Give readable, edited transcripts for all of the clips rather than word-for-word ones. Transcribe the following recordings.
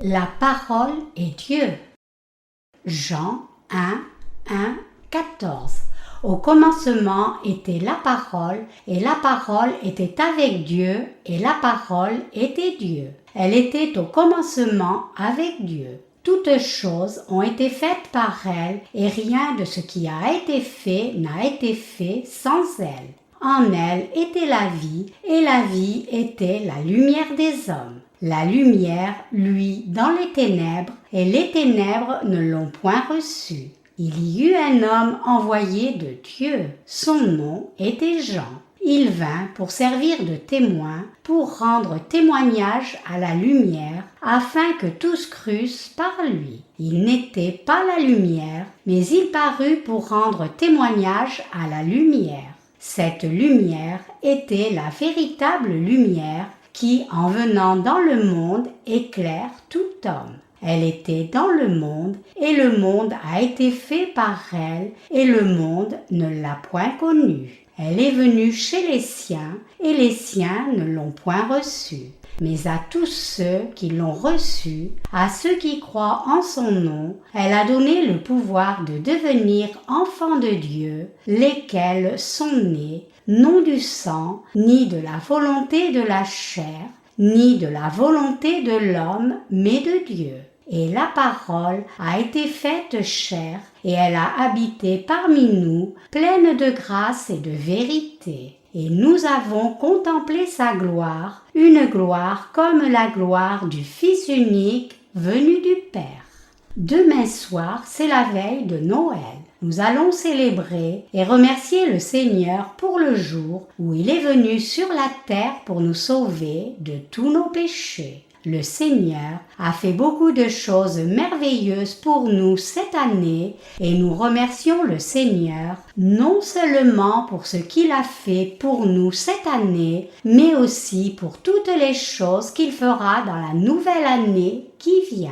La parole est Dieu. Jean 1, 1, 14. Au commencement était la parole, et la parole était avec Dieu, et la parole était Dieu. Elle était au commencement avec Dieu. Toutes choses ont été faites par elle, et rien de ce qui a été fait n'a été fait sans elle. En elle était la vie, et la vie était la lumière des hommes. La lumière, lui, dans les ténèbres, et les ténèbres ne l'ont point reçue. Il y eut un homme envoyé de Dieu. Son nom était Jean. Il vint pour servir de témoin, pour rendre témoignage à la lumière, afin que tous crussent par lui. Il n'était pas la lumière, mais il parut pour rendre témoignage à la lumière. Cette lumière était la véritable lumière qui, en venant dans le monde, éclaire tout homme. Elle était dans le monde, et le monde a été fait par elle, et le monde ne l'a point connue. Elle est venue chez les siens, et les siens ne l'ont point reçue. Mais à tous ceux qui l'ont reçue, à ceux qui croient en son nom, elle a donné le pouvoir de devenir enfants de Dieu, lesquels sont nés, non du sang, ni de la volonté de la chair, ni de la volonté de l'homme, mais de Dieu. Et la parole a été faite chair, et elle a habité parmi nous, pleine de grâce et de vérité. Et nous avons contemplé sa gloire, une gloire comme la gloire du Fils unique venu du Père. Demain soir, c'est la veille de Noël. Nous allons célébrer et remercier le Seigneur pour le jour où il est venu sur la terre pour nous sauver de tous nos péchés. Le Seigneur a fait beaucoup de choses merveilleuses pour nous cette année et nous remercions le Seigneur non seulement pour ce qu'il a fait pour nous cette année, mais aussi pour toutes les choses qu'il fera dans la nouvelle année qui vient.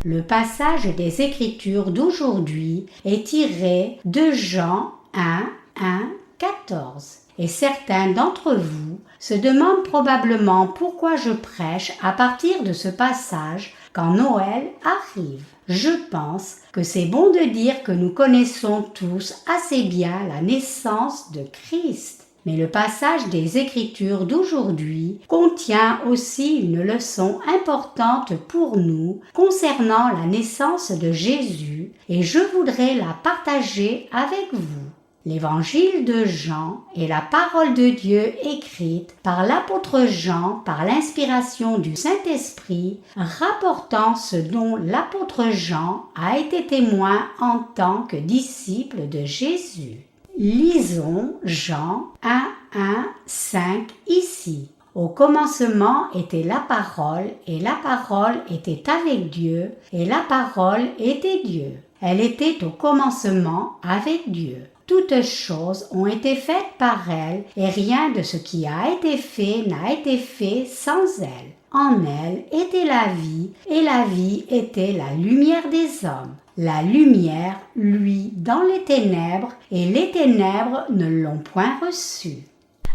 Le passage des Écritures d'aujourd'hui est tiré de Jean 1, 1, 14. Et certains d'entre vous se demandent probablement pourquoi je prêche à partir de ce passage quand Noël arrive. Je pense que c'est bon de dire que nous connaissons tous assez bien la naissance de Christ. Mais le passage des Écritures d'aujourd'hui contient aussi une leçon importante pour nous concernant la naissance de Jésus et je voudrais la partager avec vous. L'évangile de Jean est la parole de Dieu écrite par l'apôtre Jean par l'inspiration du Saint-Esprit, rapportant ce dont l'apôtre Jean a été témoin en tant que disciple de Jésus. Lisons Jean 1, 1, 5 ici. Au commencement était la parole, et la parole était avec Dieu, et la parole était Dieu. Elle était au commencement avec Dieu. Toutes choses ont été faites par elle, et rien de ce qui a été fait n'a été fait sans elle. En elle était la vie, et la vie était la lumière des hommes. La lumière, lui, dans les ténèbres, et les ténèbres ne l'ont point reçue.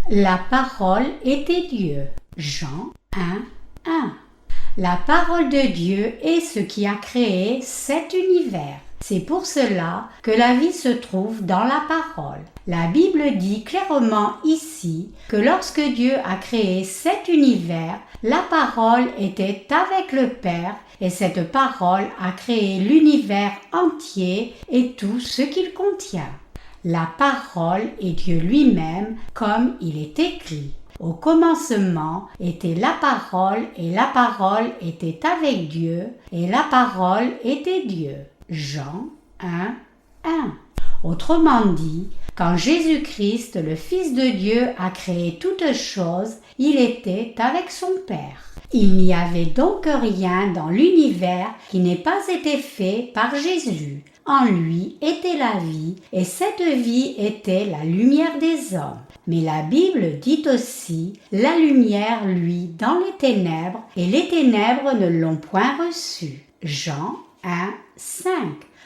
La parole était Dieu. Jean 1, 1. La parole de Dieu est ce qui a créé cet univers. C'est pour cela que la vie se trouve dans la parole. La Bible dit clairement ici que lorsque Dieu a créé cet univers, la parole était avec le Père et cette parole a créé l'univers entier et tout ce qu'il contient. La parole est Dieu lui-même comme il est écrit. Au commencement était la parole et la parole était avec Dieu et la parole était Dieu. Jean 1, 1. Autrement dit, quand Jésus-Christ, le Fils de Dieu, a créé toutes choses, il était avec son Père. Il n'y avait donc rien dans l'univers qui n'ait pas été fait par Jésus. En lui était la vie, et cette vie était la lumière des hommes. Mais la Bible dit aussi « La lumière, lui, dans les ténèbres, et les ténèbres ne l'ont point reçue. » Jean 1, 5.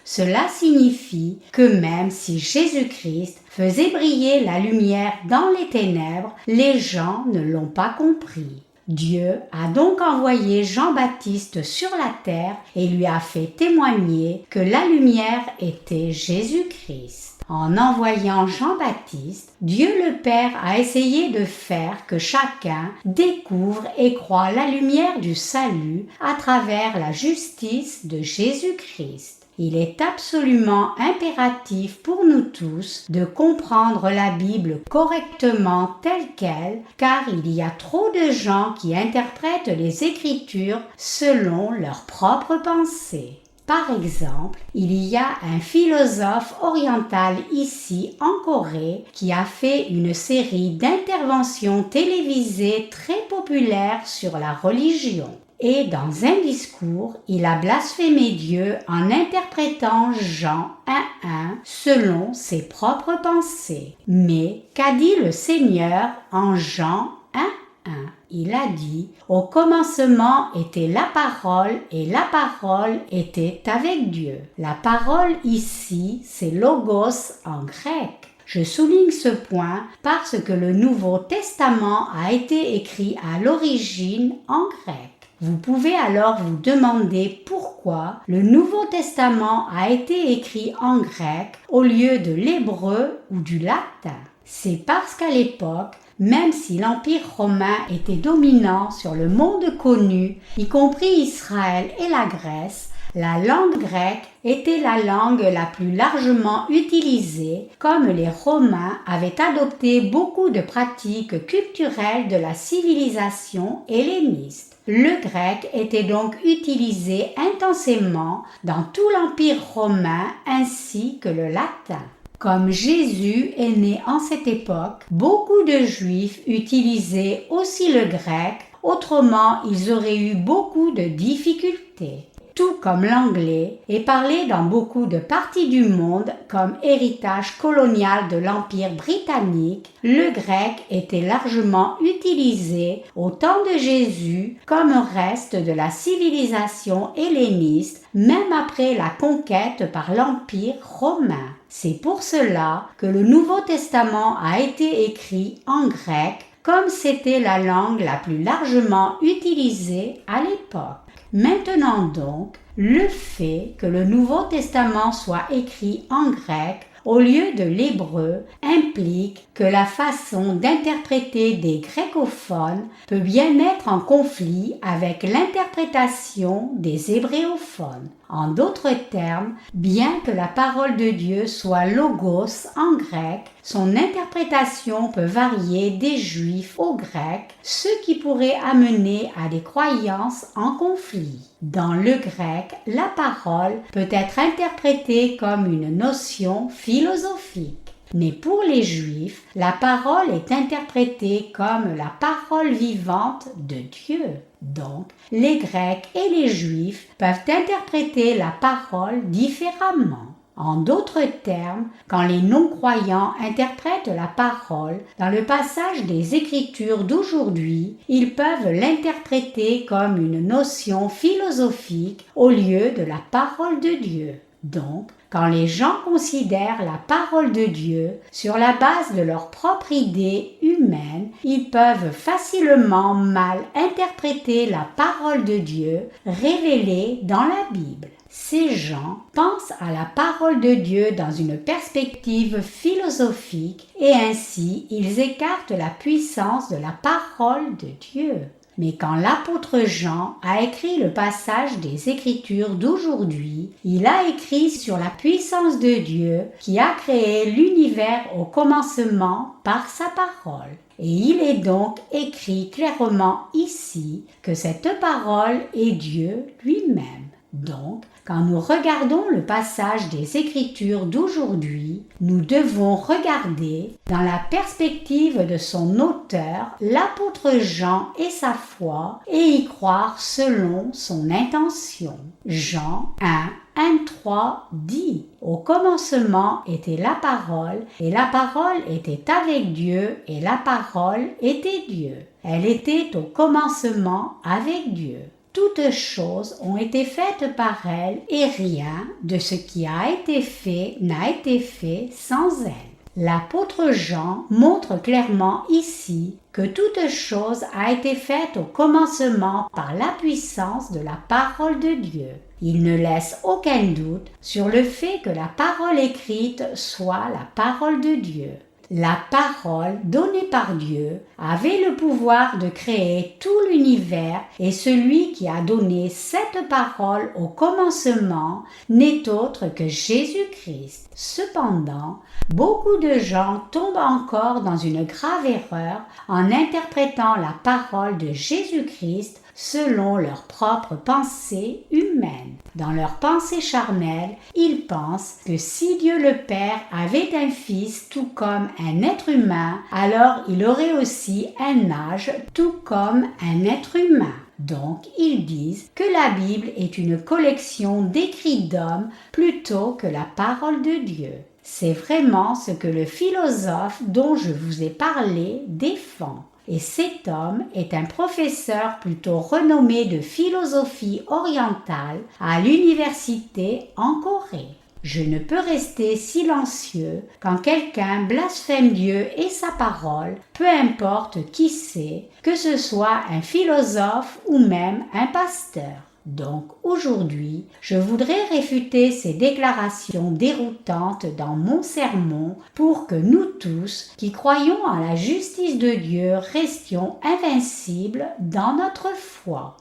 Cela signifie que même si Jésus-Christ faisait briller la lumière dans les ténèbres, les gens ne l'ont pas compris. Dieu a donc envoyé Jean-Baptiste sur la terre et lui a fait témoigner que la lumière était Jésus-Christ. En envoyant Jean-Baptiste, Dieu le Père a essayé de faire que chacun découvre et croit la lumière du salut à travers la justice de Jésus-Christ. Il est absolument impératif pour nous tous de comprendre la Bible correctement telle qu'elle, car il y a trop de gens qui interprètent les Écritures selon leurs propres pensées. Par exemple, il y a un philosophe oriental ici en Corée qui a fait une série d'interventions télévisées très populaires sur la religion. Et dans un discours, il a blasphémé Dieu en interprétant Jean 1:1 selon ses propres pensées. Mais qu'a dit le Seigneur en Jean 1:1? Il a dit « Au commencement était la parole et la parole était avec Dieu ». La parole ici, c'est logos en grec. Je souligne ce point parce que le Nouveau Testament a été écrit à l'origine en grec. Vous pouvez alors vous demander pourquoi le Nouveau Testament a été écrit en grec au lieu de l'hébreu ou du latin. C'est parce qu'à l'époque, même si l'Empire romain était dominant sur le monde connu, y compris Israël et la Grèce, la langue grecque était la langue la plus largement utilisée, comme les Romains avaient adopté beaucoup de pratiques culturelles de la civilisation helléniste. Le grec était donc utilisé intensément dans tout l'Empire romain ainsi que le latin. Comme Jésus est né en cette époque, beaucoup de Juifs utilisaient aussi le grec, autrement ils auraient eu beaucoup de difficultés. Tout comme l'anglais est parlé dans beaucoup de parties du monde comme héritage colonial de l'Empire britannique, le grec était largement utilisé au temps de Jésus comme reste de la civilisation helléniste, même après la conquête par l'Empire romain. C'est pour cela que le Nouveau Testament a été écrit en grec, comme c'était la langue la plus largement utilisée à l'époque. Maintenant donc, le fait que le Nouveau Testament soit écrit en grec au lieu de l'hébreu implique que la façon d'interpréter des grécophones peut bien être en conflit avec l'interprétation des hébréophones. En d'autres termes, bien que la parole de Dieu soit logos en grec, son interprétation peut varier des juifs aux grecs, ce qui pourrait amener à des croyances en conflit. Dans le grec, la parole peut être interprétée comme une notion philosophique. Mais pour les Juifs, la parole est interprétée comme la parole vivante de Dieu. Donc, les Grecs et les Juifs peuvent interpréter la parole différemment. En d'autres termes, quand les non-croyants interprètent la parole dans le passage des Écritures d'aujourd'hui, ils peuvent l'interpréter comme une notion philosophique au lieu de la parole de Dieu. Donc, quand les gens considèrent la parole de Dieu sur la base de leur propre idée humaine, ils peuvent facilement mal interpréter la parole de Dieu révélée dans la Bible. Ces gens pensent à la parole de Dieu dans une perspective philosophique et ainsi ils écartent la puissance de la parole de Dieu. Mais quand l'apôtre Jean a écrit le passage des Écritures d'aujourd'hui, il a écrit sur la puissance de Dieu qui a créé l'univers au commencement par sa parole. Et il est donc écrit clairement ici que cette parole est Dieu lui-même. Donc, quand nous regardons le passage des Écritures d'aujourd'hui, nous devons regarder dans la perspective de son auteur, l'apôtre Jean et sa foi, et y croire selon son intention. Jean 1:3 dit « Au commencement était la parole, et la parole était avec Dieu, et la parole était Dieu. Elle était au commencement avec Dieu. » Toutes choses ont été faites par elle et rien de ce qui a été fait n'a été fait sans elle. L'apôtre Jean montre clairement ici que toute chose a été faite au commencement par la puissance de la parole de Dieu. Il ne laisse aucun doute sur le fait que la parole écrite soit la parole de Dieu. La parole donnée par Dieu avait le pouvoir de créer tout l'univers et celui qui a donné cette parole au commencement n'est autre que Jésus-Christ. Cependant, beaucoup de gens tombent encore dans une grave erreur en interprétant la parole de Jésus-Christ selon leurs propres pensées humaines. Dans leur pensée charnelle, ils pensent que si Dieu le Père avait un fils tout comme un être humain, alors il aurait aussi un âge tout comme un être humain. Donc, ils disent que la Bible est une collection d'écrits d'hommes plutôt que la parole de Dieu. C'est vraiment ce que le philosophe dont je vous ai parlé défend. Et cet homme est un professeur plutôt renommé de philosophie orientale à l'université en Corée. Je ne peux rester silencieux quand quelqu'un blasphème Dieu et sa parole, peu importe qui c'est, que ce soit un philosophe ou même un pasteur. Donc aujourd'hui, je voudrais réfuter ces déclarations déroutantes dans mon sermon pour que nous tous, qui croyons à la justice de Dieu, restions invincibles dans notre foi.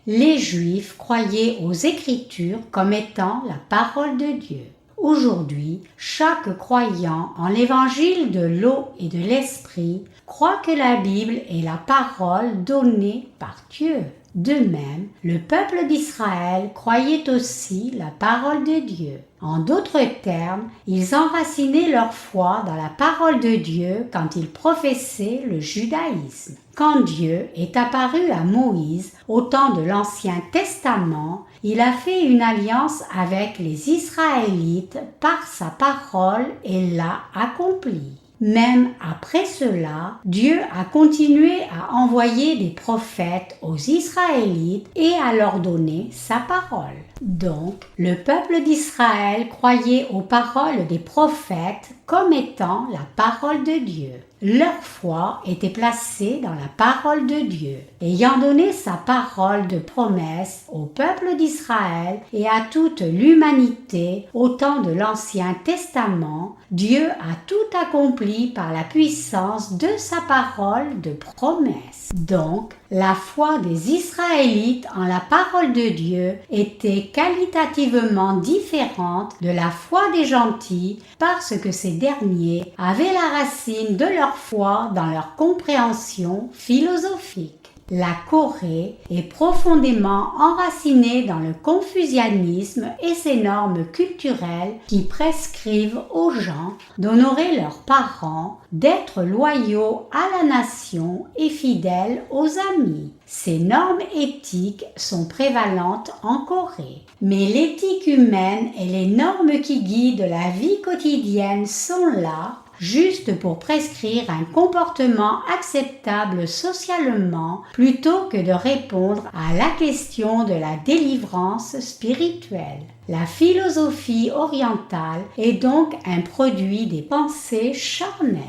Les Juifs croyaient aux Écritures comme étant la parole de Dieu. Aujourd'hui, chaque croyant en l'évangile de l'eau et de l'esprit croit que la Bible est la parole donnée par Dieu. De même, le peuple d'Israël croyait aussi la parole de Dieu. En d'autres termes, ils enracinaient leur foi dans la parole de Dieu quand ils professaient le judaïsme. Quand Dieu est apparu à Moïse au temps de l'Ancien Testament, il a fait une alliance avec les Israélites par sa parole et l'a accomplie. Même après cela, Dieu a continué à envoyer des prophètes aux Israélites et à leur donner sa parole. Donc, le peuple d'Israël croyait aux paroles des prophètes comme étant la parole de Dieu. Leur foi était placée dans la parole de Dieu. Ayant donné sa parole de promesse au peuple d'Israël et à toute l'humanité au temps de l'Ancien Testament, Dieu a tout accompli par la puissance de sa parole de promesse. Donc, la foi des Israélites en la parole de Dieu était qualitativement différente de la foi des gentils parce que ces derniers avaient la racine de leur foi dans leur compréhension philosophique. La Corée est profondément enracinée dans le confucianisme et ses normes culturelles qui prescrivent aux gens d'honorer leurs parents, d'être loyaux à la nation et fidèles aux amis. Ces normes éthiques sont prévalentes en Corée. Mais l'éthique humaine et les normes qui guident la vie quotidienne sont là juste pour prescrire un comportement acceptable socialement plutôt que de répondre à la question de la délivrance spirituelle. La philosophie orientale est donc un produit des pensées charnelles.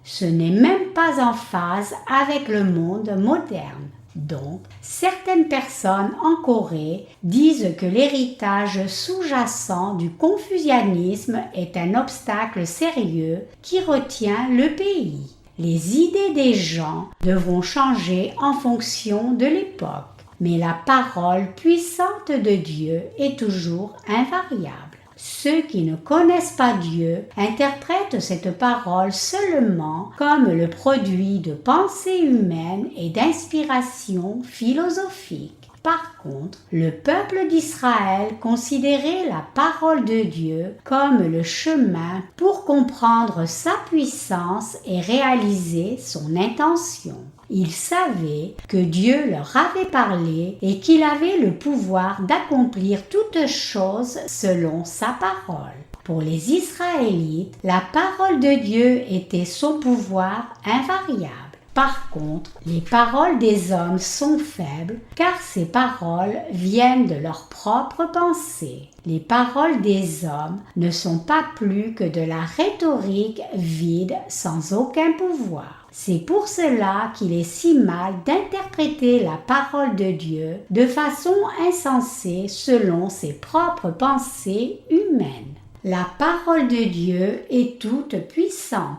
Ce n'est même pas en phase avec le monde moderne. Donc, certaines personnes en Corée disent que l'héritage sous-jacent du confucianisme est un obstacle sérieux qui retient le pays. Les idées des gens devront changer en fonction de l'époque, mais la parole puissante de Dieu est toujours invariable. Ceux qui ne connaissent pas Dieu interprètent cette parole seulement comme le produit de pensées humaines et d'inspiration philosophique. Par contre, le peuple d'Israël considérait la parole de Dieu comme le chemin pour comprendre sa puissance et réaliser son intention. Ils savaient que Dieu leur avait parlé et qu'il avait le pouvoir d'accomplir toutes choses selon sa parole. Pour les Israélites, la parole de Dieu était son pouvoir invariable. Par contre, les paroles des hommes sont faibles, car ces paroles viennent de leurs propres pensées. Les paroles des hommes ne sont pas plus que de la rhétorique vide sans aucun pouvoir. C'est pour cela qu'il est si mal d'interpréter la parole de Dieu de façon insensée selon ses propres pensées humaines. La parole de Dieu est toute puissante.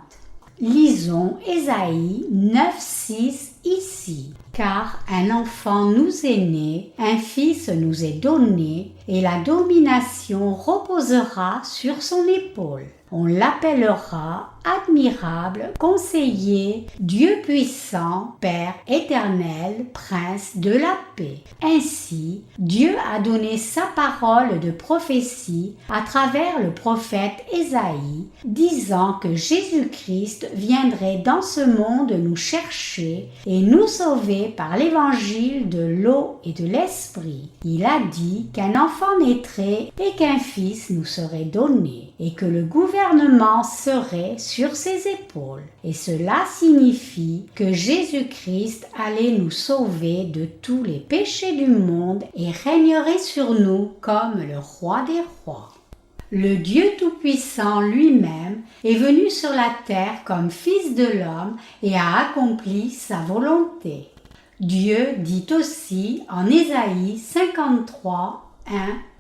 Lisons Ésaïe 9,6 ici. Car un enfant nous est né, un fils nous est donné, et la domination reposera sur son épaule. On l'appellera admirable, conseiller, Dieu puissant, Père éternel, Prince de la paix. Ainsi, Dieu a donné sa parole de prophétie à travers le prophète Ésaïe, disant que Jésus-Christ viendrait dans ce monde nous chercher et nous sauver par l'évangile de l'eau et de l'esprit. Il a dit qu'un enfant naîtrait et qu'un fils nous serait donné, et que le gouvernement serait sur ses épaules. Et cela signifie que Jésus-Christ allait nous sauver de tous les péchés du monde et régnerait sur nous comme le roi des rois. Le Dieu Tout-Puissant lui-même est venu sur la terre comme Fils de l'homme et a accompli sa volonté. Dieu dit aussi en Ésaïe 53, 1,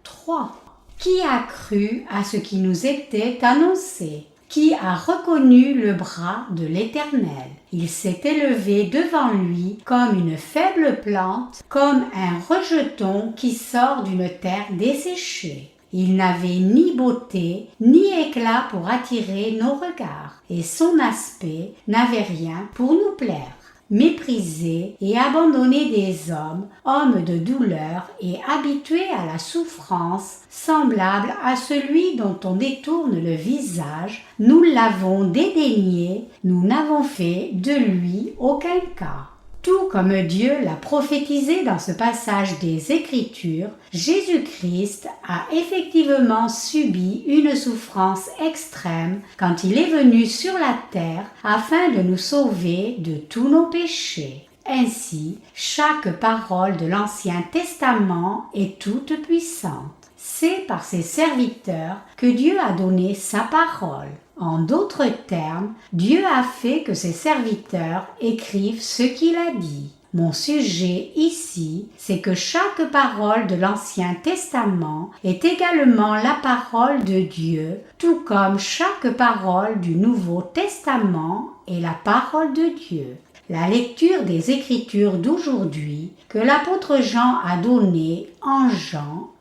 3. Qui a cru à ce qui nous était annoncé? Qui a reconnu le bras de l'Éternel? Il s'est élevé devant lui comme une faible plante, comme un rejeton qui sort d'une terre desséchée. Il n'avait ni beauté, ni éclat pour attirer nos regards, et son aspect n'avait rien pour nous plaire. Méprisé et abandonné des hommes, homme de douleur et habitué à la souffrance, semblable à celui dont on détourne le visage, nous l'avons dédaigné, nous n'avons fait de lui aucun cas. Tout comme Dieu l'a prophétisé dans ce passage des Écritures, Jésus-Christ a effectivement subi une souffrance extrême quand il est venu sur la terre afin de nous sauver de tous nos péchés. Ainsi, chaque parole de l'Ancien Testament est toute puissante. C'est par ses serviteurs que Dieu a donné sa parole. En d'autres termes, Dieu a fait que ses serviteurs écrivent ce qu'il a dit. Mon sujet ici, c'est que chaque parole de l'Ancien Testament est également la parole de Dieu, tout comme chaque parole du Nouveau Testament est la parole de Dieu. La lecture des Écritures d'aujourd'hui que l'apôtre Jean a donnée en Jean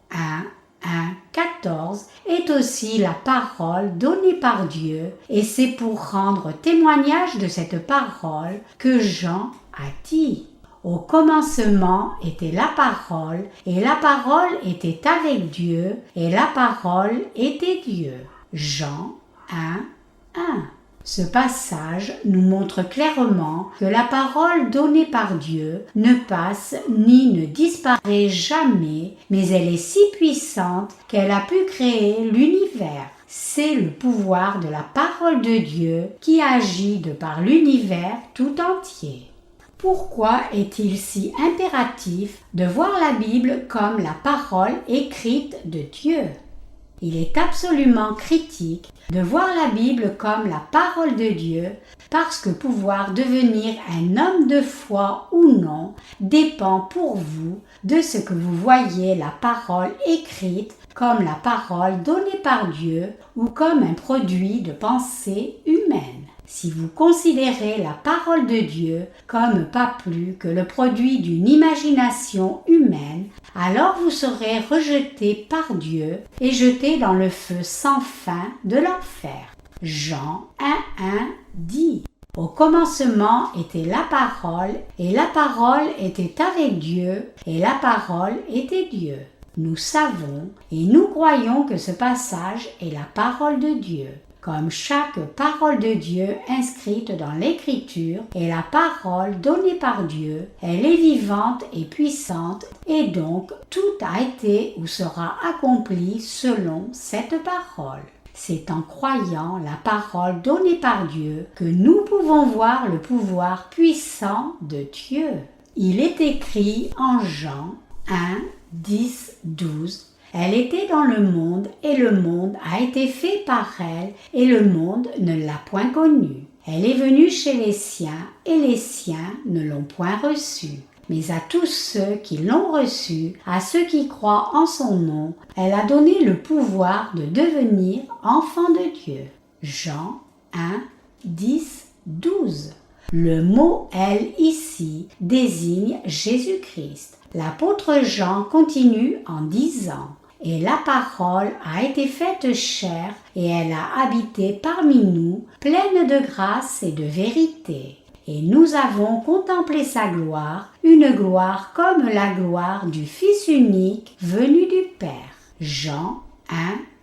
1:14 est aussi la parole donnée par Dieu et c'est pour rendre témoignage de cette parole que Jean a dit. Au commencement était la parole et la parole était avec Dieu et la parole était Dieu. Jean 1:1. Ce passage nous montre clairement que la parole donnée par Dieu ne passe ni ne disparaît jamais, mais elle est si puissante qu'elle a pu créer l'univers. C'est le pouvoir de la parole de Dieu qui agit de par l'univers tout entier. Pourquoi est-il si impératif de voir la Bible comme la parole écrite de Dieu ? Il est absolument critique de voir la Bible comme la parole de Dieu parce que pouvoir devenir un homme de foi ou non dépend pour vous de ce que vous voyez la parole écrite comme la parole donnée par Dieu ou comme un produit de pensée humaine. Si vous considérez la parole de Dieu comme pas plus que le produit d'une imagination humaine, alors vous serez rejeté par Dieu et jeté dans le feu sans fin de l'enfer. Jean 1:1 dit « Au commencement était la parole, et la parole était avec Dieu, et la parole était Dieu. » Nous savons et nous croyons que ce passage est la parole de Dieu. Comme chaque parole de Dieu inscrite dans l'Écriture est la parole donnée par Dieu, elle est vivante et puissante et donc tout a été ou sera accompli selon cette parole. C'est en croyant la parole donnée par Dieu que nous pouvons voir le pouvoir puissant de Dieu. Il est écrit en Jean 1, 10, 12. Elle était dans le monde et le monde a été fait par elle et le monde ne l'a point connue. Elle est venue chez les siens et les siens ne l'ont point reçue. Mais à tous ceux qui l'ont reçue, à ceux qui croient en son nom, elle a donné le pouvoir de devenir enfants de Dieu. Jean 1, 10, 12. Le mot « elle » ici désigne Jésus-Christ. L'apôtre Jean continue en disant « Et la parole a été faite chair et elle a habité parmi nous, pleine de grâce et de vérité. Et nous avons contemplé sa gloire, une gloire comme la gloire du Fils unique venu du Père. » Jean 1,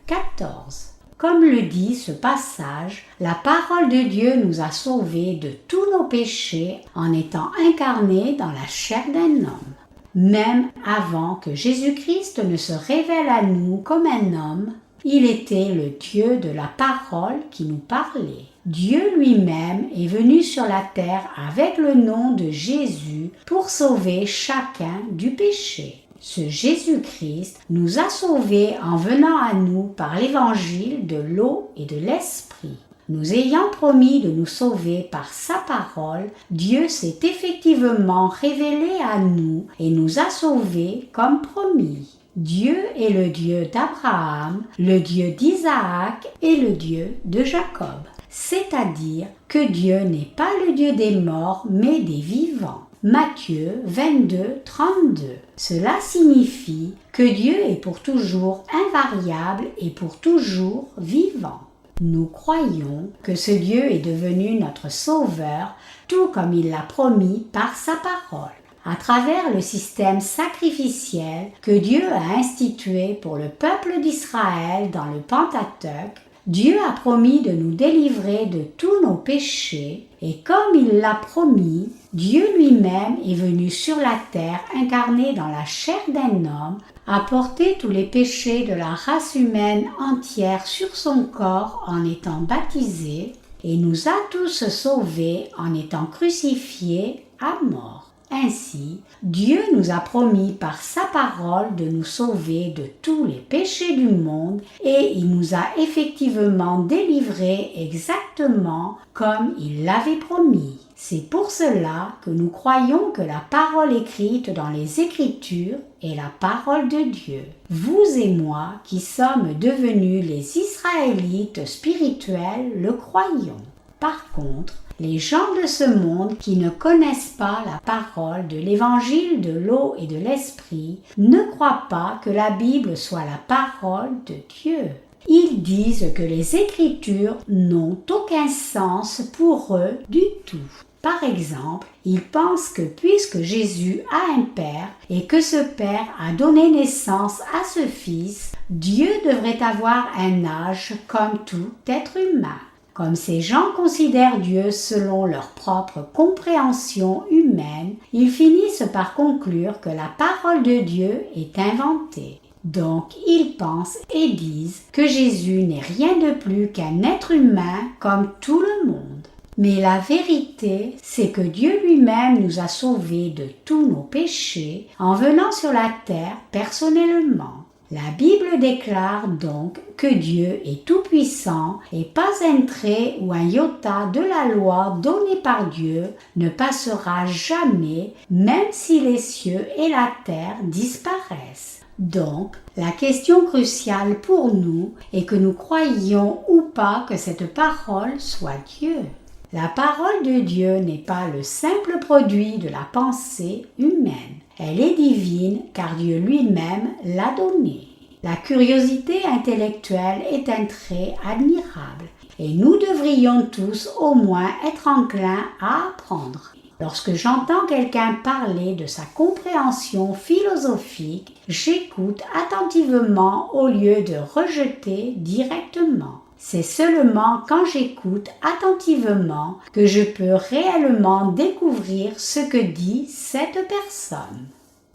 14. Comme le dit ce passage, la parole de Dieu nous a sauvés de tous nos péchés en étant incarnée dans la chair d'un homme. Même avant que Jésus-Christ ne se révèle à nous comme un homme, il était le Dieu de la parole qui nous parlait. Dieu lui-même est venu sur la terre avec le nom de Jésus pour sauver chacun du péché. Ce Jésus-Christ nous a sauvés en venant à nous par l'évangile de l'eau et de l'esprit. Nous ayant promis de nous sauver par sa parole, Dieu s'est effectivement révélé à nous et nous a sauvés comme promis. Dieu est le Dieu d'Abraham, le Dieu d'Isaac et le Dieu de Jacob. C'est-à-dire que Dieu n'est pas le Dieu des morts mais des vivants. Matthieu 22, 32. Cela signifie que Dieu est pour toujours invariable et pour toujours vivant. Nous croyons que ce Dieu est devenu notre Sauveur, tout comme il l'a promis par sa parole. À travers le système sacrificiel que Dieu a institué pour le peuple d'Israël dans le Pentateuque, Dieu a promis de nous délivrer de tous nos péchés et comme il l'a promis, Dieu lui-même est venu sur la terre incarné dans la chair d'un homme, a porté tous les péchés de la race humaine entière sur son corps en étant baptisé et nous a tous sauvés en étant crucifiés à mort. Ainsi, Dieu nous a promis par sa parole de nous sauver de tous les péchés du monde et il nous a effectivement délivrés exactement comme il l'avait promis. C'est pour cela que nous croyons que la parole écrite dans les Écritures est la parole de Dieu. Vous et moi, qui sommes devenus les Israélites spirituels, le croyons. Par contre, les gens de ce monde qui ne connaissent pas la parole de l'évangile de l'eau et de l'esprit ne croient pas que la Bible soit la parole de Dieu. Ils disent que les Écritures n'ont aucun sens pour eux du tout. Par exemple, ils pensent que puisque Jésus a un père et que ce père a donné naissance à ce fils, Dieu devrait avoir un âge comme tout être humain. Comme ces gens considèrent Dieu selon leur propre compréhension humaine, ils finissent par conclure que la parole de Dieu est inventée. Donc, ils pensent et disent que Jésus n'est rien de plus qu'un être humain comme tout le monde. Mais la vérité, c'est que Dieu lui-même nous a sauvés de tous nos péchés en venant sur la terre personnellement. La Bible déclare donc que Dieu est tout-puissant et pas un trait ou un iota de la loi donnée par Dieu ne passera jamais, même si les cieux et la terre disparaissent. Donc, la question cruciale pour nous est que nous croyions ou pas que cette parole soit Dieu. La parole de Dieu n'est pas le simple produit de la pensée humaine. Elle est divine car Dieu lui-même l'a donnée. La curiosité intellectuelle est un trait admirable et nous devrions tous au moins être enclins à apprendre. Lorsque j'entends quelqu'un parler de sa compréhension philosophique, j'écoute attentivement au lieu de rejeter directement. C'est seulement quand j'écoute attentivement que je peux réellement découvrir ce que dit cette personne.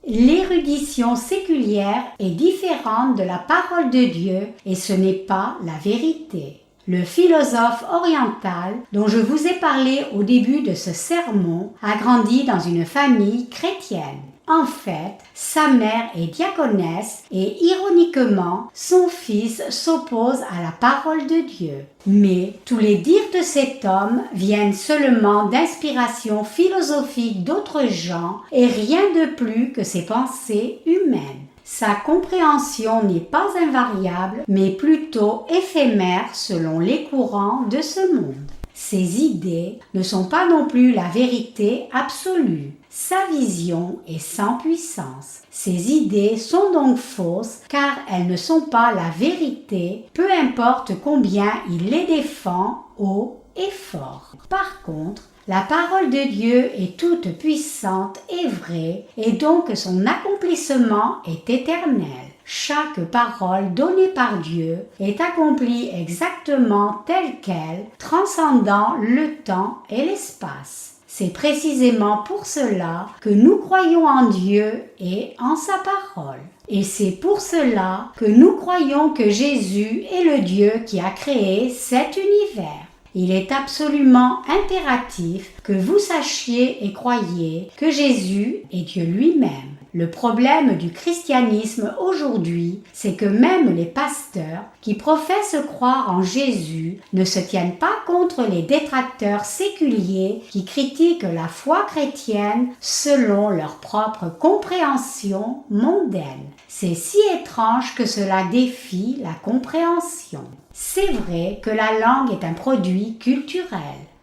L'érudition séculière est différente de la parole de Dieu et ce n'est pas la vérité. Le philosophe oriental dont je vous ai parlé au début de ce sermon a grandi dans une famille chrétienne. En fait, sa mère est diaconesse et ironiquement, son fils s'oppose à la parole de Dieu. Mais tous les dires de cet homme viennent seulement d'inspiration philosophique d'autres gens et rien de plus que ses pensées humaines. Sa compréhension n'est pas invariable, mais plutôt éphémère selon les courants de ce monde. Ses idées ne sont pas non plus la vérité absolue. Sa vision est sans puissance. Ses idées sont donc fausses car elles ne sont pas la vérité, peu importe combien il les défend haut et fort. Par contre, la parole de Dieu est toute puissante et vraie et donc son accomplissement est éternel. Chaque parole donnée par Dieu est accomplie exactement telle qu'elle, transcendant le temps et l'espace. C'est précisément pour cela que nous croyons en Dieu et en sa parole. Et c'est pour cela que nous croyons que Jésus est le Dieu qui a créé cet univers. Il est absolument impératif que vous sachiez et croyiez que Jésus est Dieu lui-même. Le problème du christianisme aujourd'hui, c'est que même les pasteurs qui professent croire en Jésus ne se tiennent pas contre les détracteurs séculiers qui critiquent la foi chrétienne selon leur propre compréhension mondaine. C'est si étrange que cela défie la compréhension. C'est vrai que la langue est un produit culturel.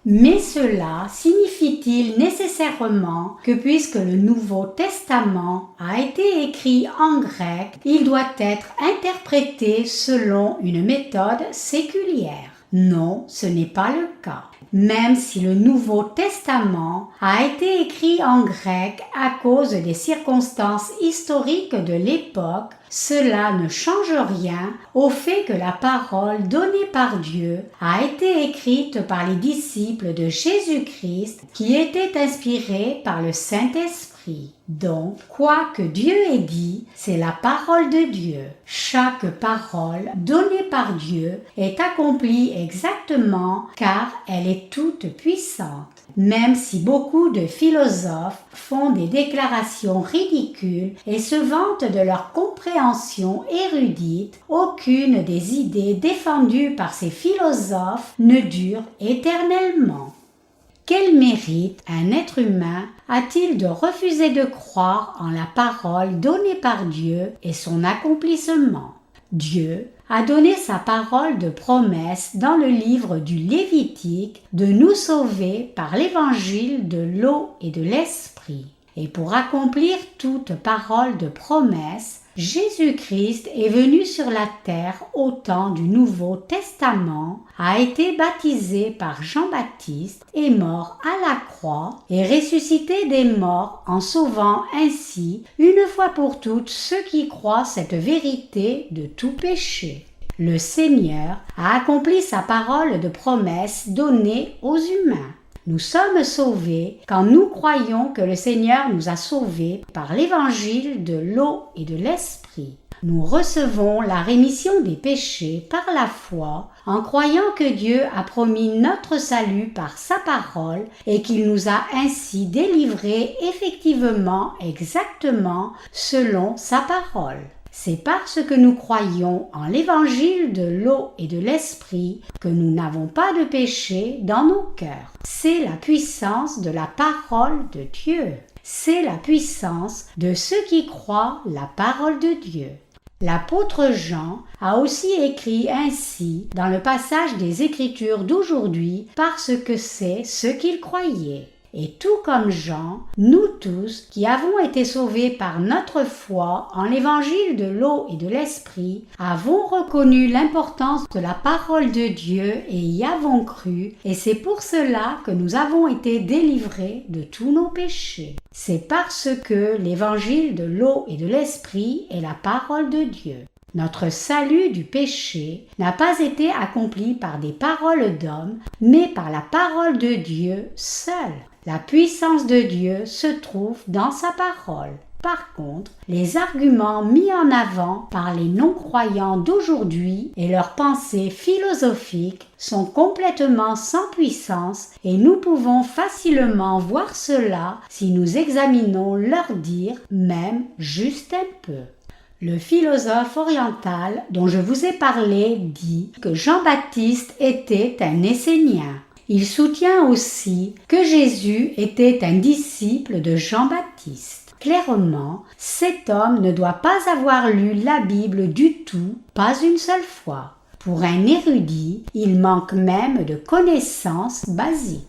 Mais cela signifie-t-il nécessairement que puisque le Nouveau Testament a été écrit en grec, il doit être interprété selon une méthode séculière? Non, ce n'est pas le cas. Même si le Nouveau Testament a été écrit en grec à cause des circonstances historiques de l'époque, cela ne change rien au fait que la parole donnée par Dieu a été écrite par les disciples de Jésus-Christ qui étaient inspirés par le Saint-Esprit. Donc, quoi que Dieu ait dit, c'est la parole de Dieu. Chaque parole donnée par Dieu est accomplie exactement car elle est toute puissante. Même si beaucoup de philosophes font des déclarations ridicules et se vantent de leur compréhension érudite, aucune des idées défendues par ces philosophes ne dure éternellement. Quel mérite un être humain a-t-il de refuser de croire en la parole donnée par Dieu et son accomplissement? Dieu a donné sa parole de promesse dans le livre du Lévitique de nous sauver par l'évangile de l'eau et de l'esprit. Et pour accomplir toute parole de promesse, Jésus-Christ est venu sur la terre au temps du Nouveau Testament, a été baptisé par Jean-Baptiste, est mort à la croix et ressuscité des morts en sauvant ainsi une fois pour toutes ceux qui croient cette vérité de tout péché. Le Seigneur a accompli sa parole de promesse donnée aux humains. Nous sommes sauvés quand nous croyons que le Seigneur nous a sauvés par l'évangile de l'eau et de l'esprit. Nous recevons la rémission des péchés par la foi en croyant que Dieu a promis notre salut par sa parole et qu'il nous a ainsi délivrés effectivement exactement selon sa parole. C'est parce que nous croyons en l'évangile de l'eau et de l'esprit que nous n'avons pas de péché dans nos cœurs. C'est la puissance de la parole de Dieu. C'est la puissance de ceux qui croient la parole de Dieu. L'apôtre Jean a aussi écrit ainsi dans le passage des Écritures d'aujourd'hui parce que c'est ce qu'il croyait. Et tout comme Jean, nous tous qui avons été sauvés par notre foi en l'évangile de l'eau et de l'esprit, avons reconnu l'importance de la parole de Dieu et y avons cru, et c'est pour cela que nous avons été délivrés de tous nos péchés. C'est parce que l'évangile de l'eau et de l'esprit est la parole de Dieu. Notre salut du péché n'a pas été accompli par des paroles d'hommes, mais par la parole de Dieu seule. La puissance de Dieu se trouve dans sa parole. Par contre, les arguments mis en avant par les non-croyants d'aujourd'hui et leurs pensées philosophiques sont complètement sans puissance et nous pouvons facilement voir cela si nous examinons leurs dires, même juste un peu. Le philosophe oriental dont je vous ai parlé dit que Jean-Baptiste était un Essénien. Il soutient aussi que Jésus était un disciple de Jean-Baptiste. Clairement, cet homme ne doit pas avoir lu la Bible du tout, pas une seule fois. Pour un érudit, il manque même de connaissances basiques.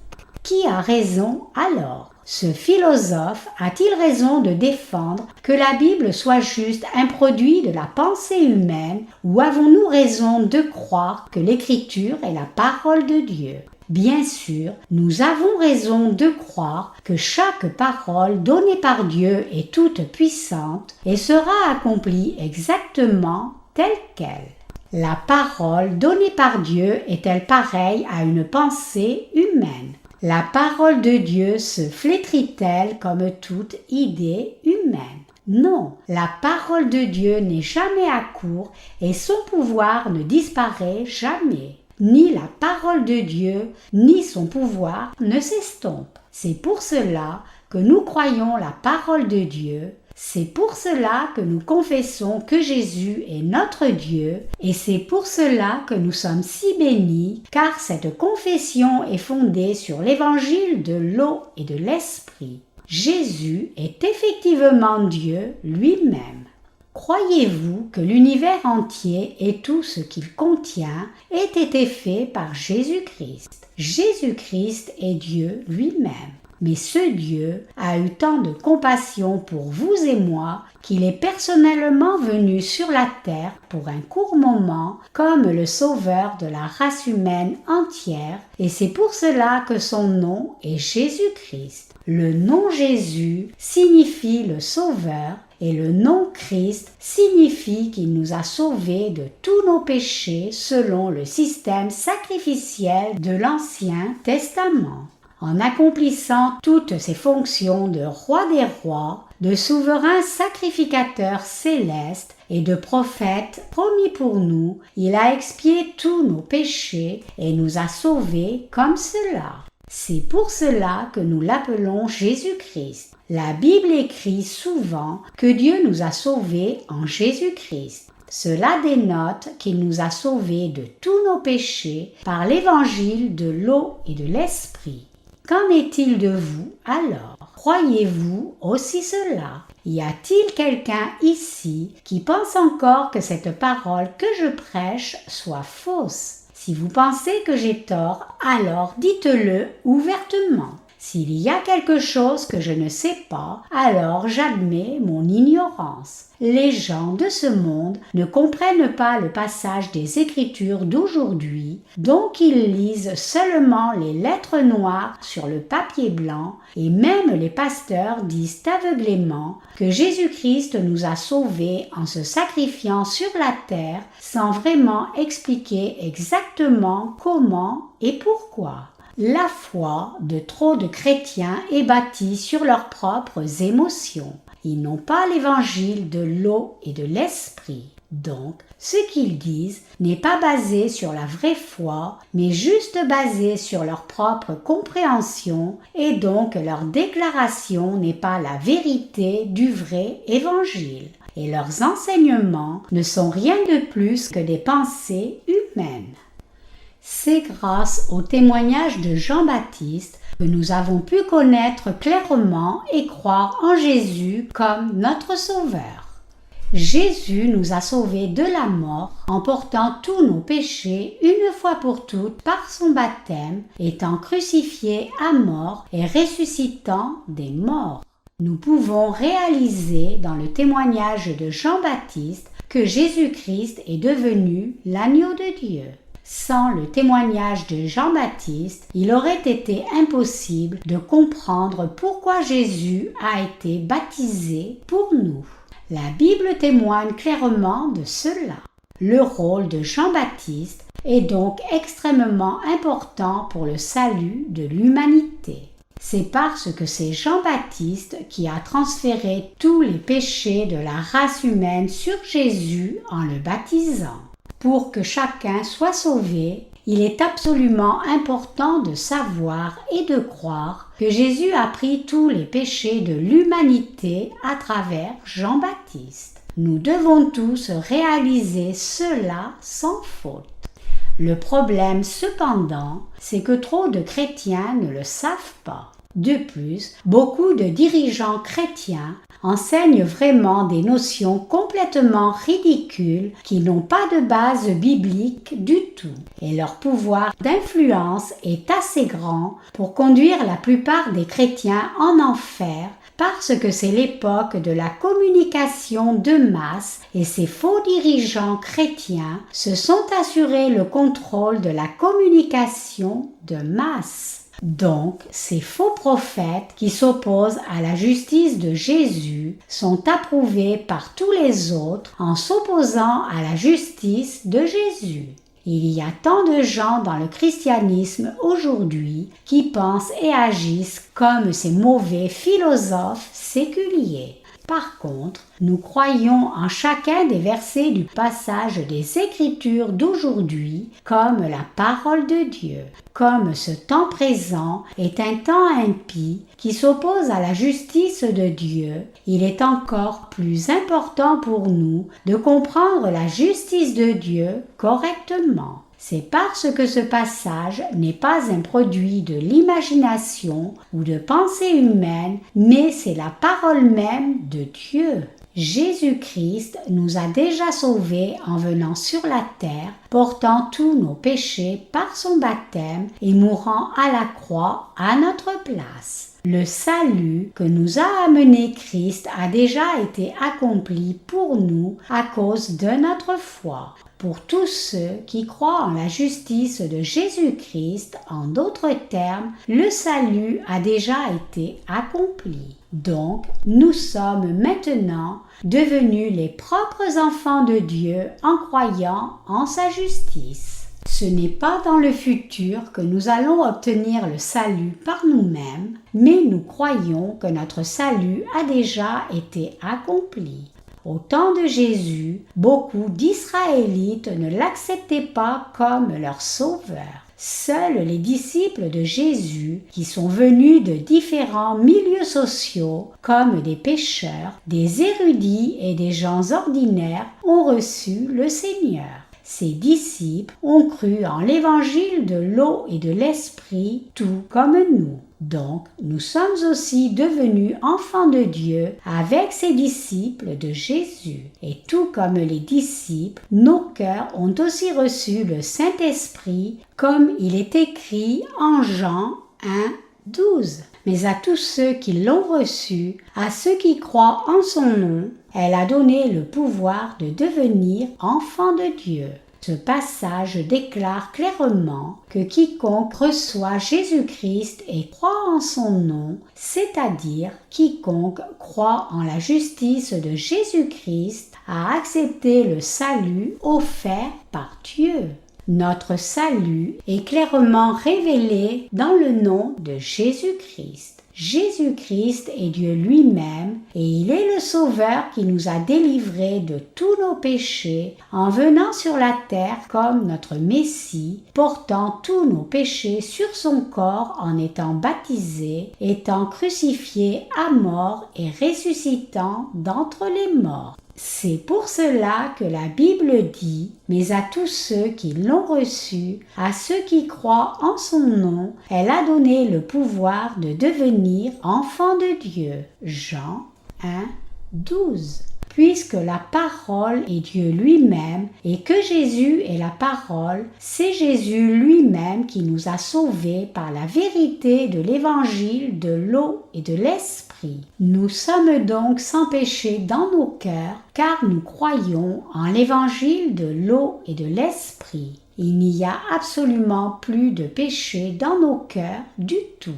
Qui a raison alors ? Ce philosophe a-t-il raison de défendre que la Bible soit juste un produit de la pensée humaine ou avons-nous raison de croire que l'Écriture est la parole de Dieu ? Bien sûr, nous avons raison de croire que chaque parole donnée par Dieu est toute puissante et sera accomplie exactement telle qu'elle. La parole donnée par Dieu est-elle pareille à une pensée humaine ? La parole de Dieu se flétrit-elle comme toute idée humaine ? Non, la parole de Dieu n'est jamais à court et son pouvoir ne disparaît jamais. Ni la parole de Dieu, ni son pouvoir ne s'estompent. C'est pour cela que nous croyons la parole de Dieu, c'est pour cela que nous confessons que Jésus est notre Dieu, et c'est pour cela que nous sommes si bénis, car cette confession est fondée sur l'évangile de l'eau et de l'esprit. Jésus est effectivement Dieu lui-même. Croyez-vous que l'univers entier et tout ce qu'il contient ait été fait par Jésus-Christ ? Jésus-Christ est Dieu lui-même. Mais ce Dieu a eu tant de compassion pour vous et moi qu'il est personnellement venu sur la terre pour un court moment comme le sauveur de la race humaine entière et c'est pour cela que son nom est Jésus-Christ. Le nom Jésus signifie le sauveur et le nom Christ signifie qu'il nous a sauvés de tous nos péchés selon le système sacrificiel de l'Ancien Testament. En accomplissant toutes ses fonctions de roi des rois, de souverain sacrificateur céleste et de prophète promis pour nous, il a expié tous nos péchés et nous a sauvés comme cela. C'est pour cela que nous l'appelons Jésus-Christ. La Bible écrit souvent que Dieu nous a sauvés en Jésus-Christ. Cela dénote qu'il nous a sauvés de tous nos péchés par l'évangile de l'eau et de l'esprit. Qu'en est-il de vous alors ? Croyez-vous aussi cela ? Y a-t-il quelqu'un ici qui pense encore que cette parole que je prêche soit fausse ? Si vous pensez que j'ai tort, alors dites-le ouvertement. S'il y a quelque chose que je ne sais pas, alors j'admets mon ignorance. Les gens de ce monde ne comprennent pas le passage des Écritures d'aujourd'hui, donc ils lisent seulement les lettres noires sur le papier blanc, et même les pasteurs disent aveuglément que Jésus-Christ nous a sauvés en se sacrifiant sur la terre sans vraiment expliquer exactement comment et pourquoi. La foi de trop de chrétiens est bâtie sur leurs propres émotions. Ils n'ont pas l'évangile de l'eau et de l'esprit. Donc, ce qu'ils disent n'est pas basé sur la vraie foi, mais juste basé sur leur propre compréhension, et donc leur déclaration n'est pas la vérité du vrai évangile. Et leurs enseignements ne sont rien de plus que des pensées humaines. C'est grâce au témoignage de Jean-Baptiste que nous avons pu connaître clairement et croire en Jésus comme notre Sauveur. Jésus nous a sauvés de la mort en portant tous nos péchés une fois pour toutes par son baptême, étant crucifié à mort et ressuscitant des morts. Nous pouvons réaliser dans le témoignage de Jean-Baptiste que Jésus-Christ est devenu l'agneau de Dieu. Sans le témoignage de Jean-Baptiste, il aurait été impossible de comprendre pourquoi Jésus a été baptisé pour nous. La Bible témoigne clairement de cela. Le rôle de Jean-Baptiste est donc extrêmement important pour le salut de l'humanité. C'est parce que c'est Jean-Baptiste qui a transféré tous les péchés de la race humaine sur Jésus en le baptisant. Pour que chacun soit sauvé, il est absolument important de savoir et de croire que Jésus a pris tous les péchés de l'humanité à travers Jean-Baptiste. Nous devons tous réaliser cela sans faute. Le problème cependant, c'est que trop de chrétiens ne le savent pas. De plus, beaucoup de dirigeants chrétiens enseignent vraiment des notions complètement ridicules qui n'ont pas de base biblique du tout. Et leur pouvoir d'influence est assez grand pour conduire la plupart des chrétiens en enfer parce que c'est l'époque de la communication de masse et ces faux dirigeants chrétiens se sont assurés le contrôle de la communication de masse. Donc, ces faux prophètes qui s'opposent à la justice de Jésus sont approuvés par tous les autres en s'opposant à la justice de Jésus. Il y a tant de gens dans le christianisme aujourd'hui qui pensent et agissent comme ces mauvais philosophes séculiers. Par contre, nous croyons en chacun des versets du passage des Écritures d'aujourd'hui comme la parole de Dieu. Comme ce temps présent est un temps impie qui s'oppose à la justice de Dieu, il est encore plus important pour nous de comprendre la justice de Dieu correctement. C'est parce que ce passage n'est pas un produit de l'imagination ou de pensée humaine, mais c'est la parole même de Dieu. Jésus-Christ nous a déjà sauvés en venant sur la terre, portant tous nos péchés par son baptême et mourant à la croix à notre place. Le salut que nous a amené Christ a déjà été accompli pour nous à cause de notre foi. Pour tous ceux qui croient en la justice de Jésus-Christ, en d'autres termes, le salut a déjà été accompli. Donc, nous sommes maintenant devenus les propres enfants de Dieu en croyant en sa justice. Ce n'est pas dans le futur que nous allons obtenir le salut par nous-mêmes, mais nous croyons que notre salut a déjà été accompli. Au temps de Jésus, beaucoup d'Israélites ne l'acceptaient pas comme leur sauveur. Seuls les disciples de Jésus, qui sont venus de différents milieux sociaux, comme des pêcheurs, des érudits et des gens ordinaires, ont reçu le Seigneur. Ces disciples ont cru en l'évangile de l'eau et de l'esprit, tout comme nous. Donc, nous sommes aussi devenus enfants de Dieu avec ces disciples de Jésus. Et tout comme les disciples, nos cœurs ont aussi reçu le Saint-Esprit, comme il est écrit en Jean 1, 12. Mais à tous ceux qui l'ont reçu, à ceux qui croient en son nom, elle a donné le pouvoir de devenir enfants de Dieu. Ce passage déclare clairement que quiconque reçoit Jésus-Christ et croit en son nom, c'est-à-dire quiconque croit en la justice de Jésus-Christ, a accepté le salut offert par Dieu. Notre salut est clairement révélé dans le nom de Jésus-Christ. Jésus-Christ est Dieu lui-même et il est le Sauveur qui nous a délivrés de tous nos péchés en venant sur la terre comme notre Messie, portant tous nos péchés sur son corps en étant baptisé, étant crucifié à mort et ressuscitant d'entre les morts. C'est pour cela que la Bible dit « Mais à tous ceux qui l'ont reçu, à ceux qui croient en son nom, elle a donné le pouvoir de devenir enfants de Dieu. » Jean 1, 12. Puisque la parole est Dieu lui-même et que Jésus est la parole, c'est Jésus lui-même qui nous a sauvés par la vérité de l'évangile de l'eau et de l'esprit. Nous sommes donc sans péché dans nos cœurs car nous croyons en l'évangile de l'eau et de l'esprit. Il n'y a absolument plus de péché dans nos cœurs du tout.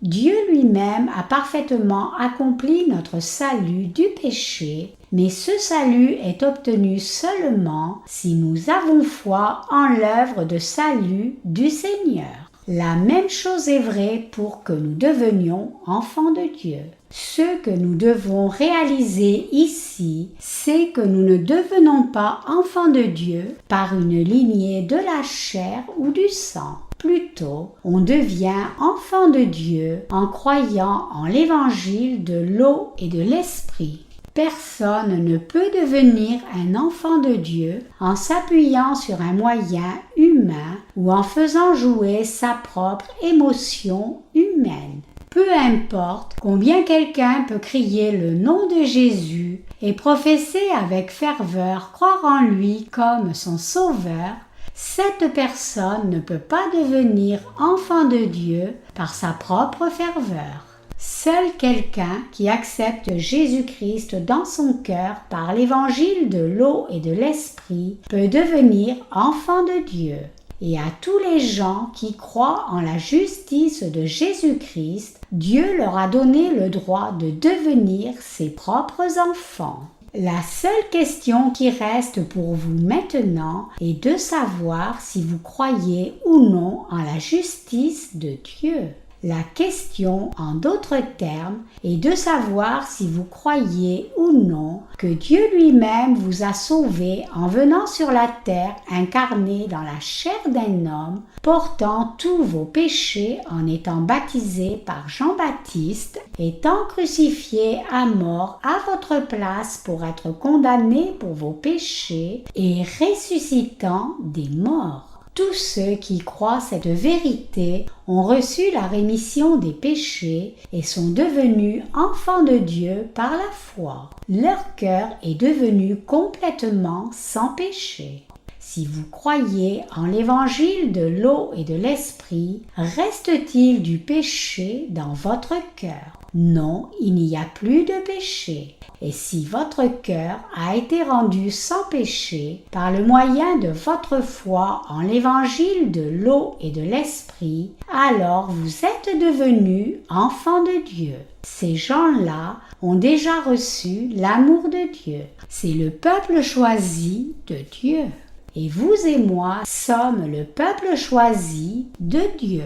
Dieu lui-même a parfaitement accompli notre salut du péché, mais ce salut est obtenu seulement si nous avons foi en l'œuvre de salut du Seigneur. La même chose est vraie pour que nous devenions enfants de Dieu. Ce que nous devons réaliser ici, c'est que nous ne devenons pas enfants de Dieu par une lignée de la chair ou du sang. Plutôt, on devient enfant de Dieu en croyant en l'évangile de l'eau et de l'esprit. Personne ne peut devenir un enfant de Dieu en s'appuyant sur un moyen humain ou en faisant jouer sa propre émotion humaine. Peu importe combien quelqu'un peut crier le nom de Jésus et professer avec ferveur croire en lui comme son sauveur, cette personne ne peut pas devenir enfant de Dieu par sa propre ferveur. Seul quelqu'un qui accepte Jésus-Christ dans son cœur par l'évangile de l'eau et de l'esprit peut devenir enfant de Dieu. Et à tous les gens qui croient en la justice de Jésus-Christ, Dieu leur a donné le droit de devenir ses propres enfants. La seule question qui reste pour vous maintenant est de savoir si vous croyez ou non en la justice de Dieu. La question, en d'autres termes, est de savoir si vous croyez ou non que Dieu lui-même vous a sauvé en venant sur la terre incarné dans la chair d'un homme, portant tous vos péchés en étant baptisé par Jean-Baptiste, étant crucifié à mort à votre place pour être condamné pour vos péchés et ressuscitant des morts. Tous ceux qui croient cette vérité ont reçu la rémission des péchés et sont devenus enfants de Dieu par la foi. Leur cœur est devenu complètement sans péché. Si vous croyez en l'évangile de l'eau et de l'esprit, reste-t-il du péché dans votre cœur? Non, il n'y a plus de péché. Et si votre cœur a été rendu sans péché par le moyen de votre foi en l'évangile de l'eau et de l'esprit, alors vous êtes devenus enfants de Dieu. Ces gens-là ont déjà reçu l'amour de Dieu. C'est le peuple choisi de Dieu. Et vous et moi sommes le peuple choisi de Dieu.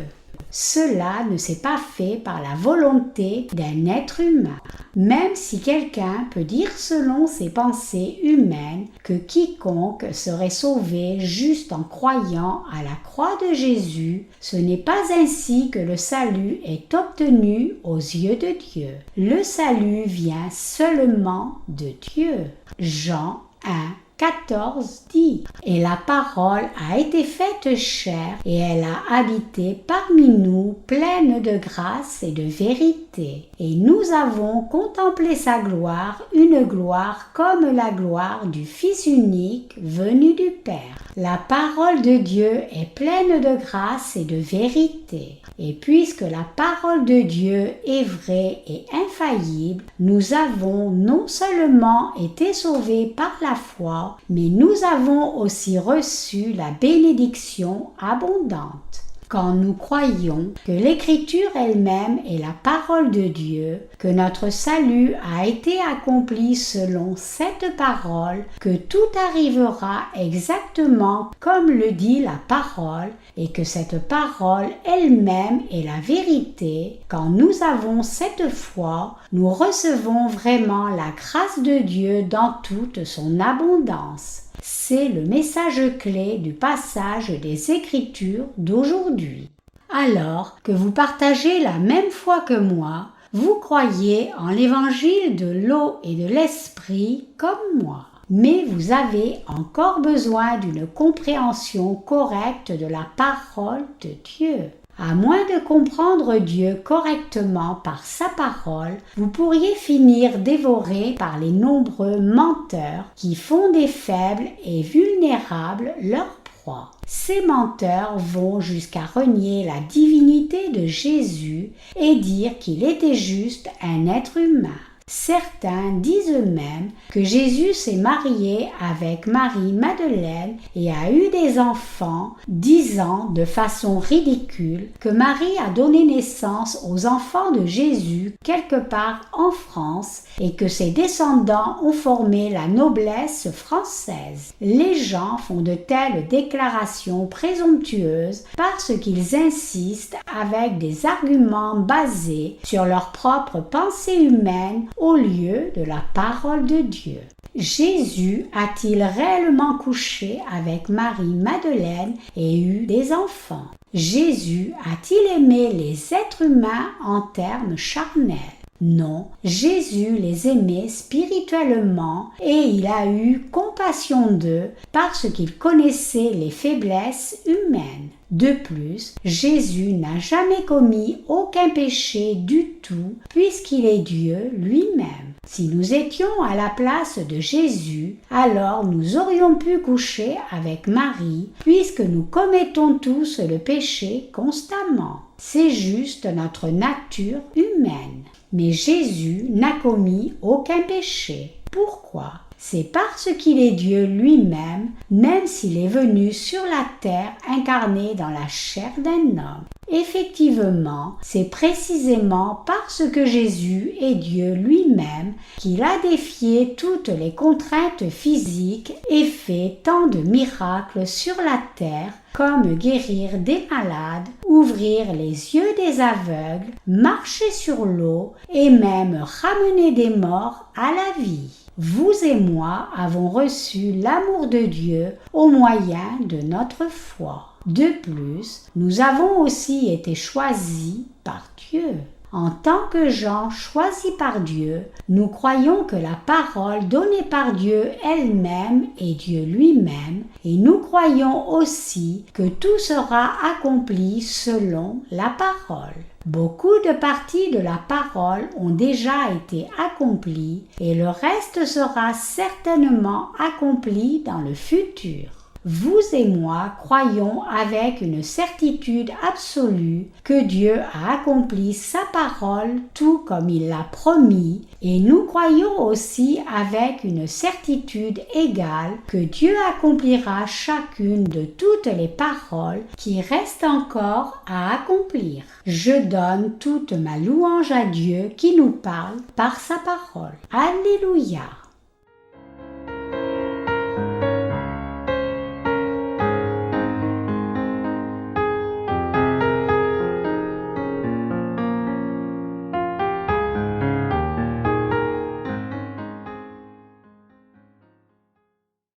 Cela ne s'est pas fait par la volonté d'un être humain, même si quelqu'un peut dire selon ses pensées humaines que quiconque serait sauvé juste en croyant à la croix de Jésus, ce n'est pas ainsi que le salut est obtenu aux yeux de Dieu. Le salut vient seulement de Dieu. Jean 1. 14 dit « Et la parole a été faite chair, et elle a habité parmi nous, pleine de grâce et de vérité. Et nous avons contemplé sa gloire, une gloire comme la gloire du Fils unique venu du Père. La parole de Dieu est pleine de grâce et de vérité. Et puisque la parole de Dieu est vraie et infaillible, nous avons non seulement été sauvés par la foi, mais nous avons aussi reçu la bénédiction abondante. Quand nous croyons que l'Écriture elle-même est la parole de Dieu, que notre salut a été accompli selon cette parole, que tout arrivera exactement comme le dit la parole, et que cette parole elle-même est la vérité, quand nous avons cette foi, nous recevons vraiment la grâce de Dieu dans toute son abondance. C'est le message clé du passage des Écritures d'aujourd'hui. Alors que vous partagez la même foi que moi, vous croyez en l'évangile de l'eau et de l'esprit comme moi. Mais vous avez encore besoin d'une compréhension correcte de la parole de Dieu. À moins de comprendre Dieu correctement par sa parole, vous pourriez finir dévoré par les nombreux menteurs qui font des faibles et vulnérables leur proie. Ces menteurs vont jusqu'à renier la divinité de Jésus et dire qu'il était juste un être humain. Certains disent eux-mêmes que Jésus s'est marié avec Marie-Madeleine et a eu des enfants, disant de façon ridicule que Marie a donné naissance aux enfants de Jésus quelque part en France et que ses descendants ont formé la noblesse française. Les gens font de telles déclarations présomptueuses parce qu'ils insistent avec des arguments basés sur leur propre pensée humaine au lieu de la parole de Dieu. Jésus a-t-il réellement couché avec Marie-Madeleine et eu des enfants? Jésus a-t-il aimé les êtres humains en termes charnels? Non, Jésus les aimait spirituellement et il a eu compassion d'eux parce qu'il connaissait les faiblesses humaines. De plus, Jésus n'a jamais commis aucun péché du tout puisqu'il est Dieu lui-même. Si nous étions à la place de Jésus, alors nous aurions pu coucher avec Marie puisque nous commettons tous le péché constamment. C'est juste notre nature humaine. Mais Jésus n'a commis aucun péché. Pourquoi? C'est parce qu'il est Dieu lui-même, même s'il est venu sur la terre incarné dans la chair d'un homme. Effectivement, c'est précisément parce que Jésus est Dieu lui-même qu'il a défié toutes les contraintes physiques et fait tant de miracles sur la terre comme guérir des malades, ouvrir les yeux des aveugles, marcher sur l'eau et même ramener des morts à la vie. Vous et moi avons reçu l'amour de Dieu au moyen de notre foi. De plus, nous avons aussi été choisis par Dieu. En tant que gens choisis par Dieu, nous croyons que la parole donnée par Dieu elle-même est Dieu lui-même et nous croyons aussi que tout sera accompli selon la parole. Beaucoup de parties de la parole ont déjà été accomplies et le reste sera certainement accompli dans le futur. Vous et moi croyons avec une certitude absolue que Dieu a accompli sa parole tout comme il l'a promis et nous croyons aussi avec une certitude égale que Dieu accomplira chacune de toutes les paroles qui restent encore à accomplir. Je donne toute ma louange à Dieu qui nous parle par sa parole. Alléluia!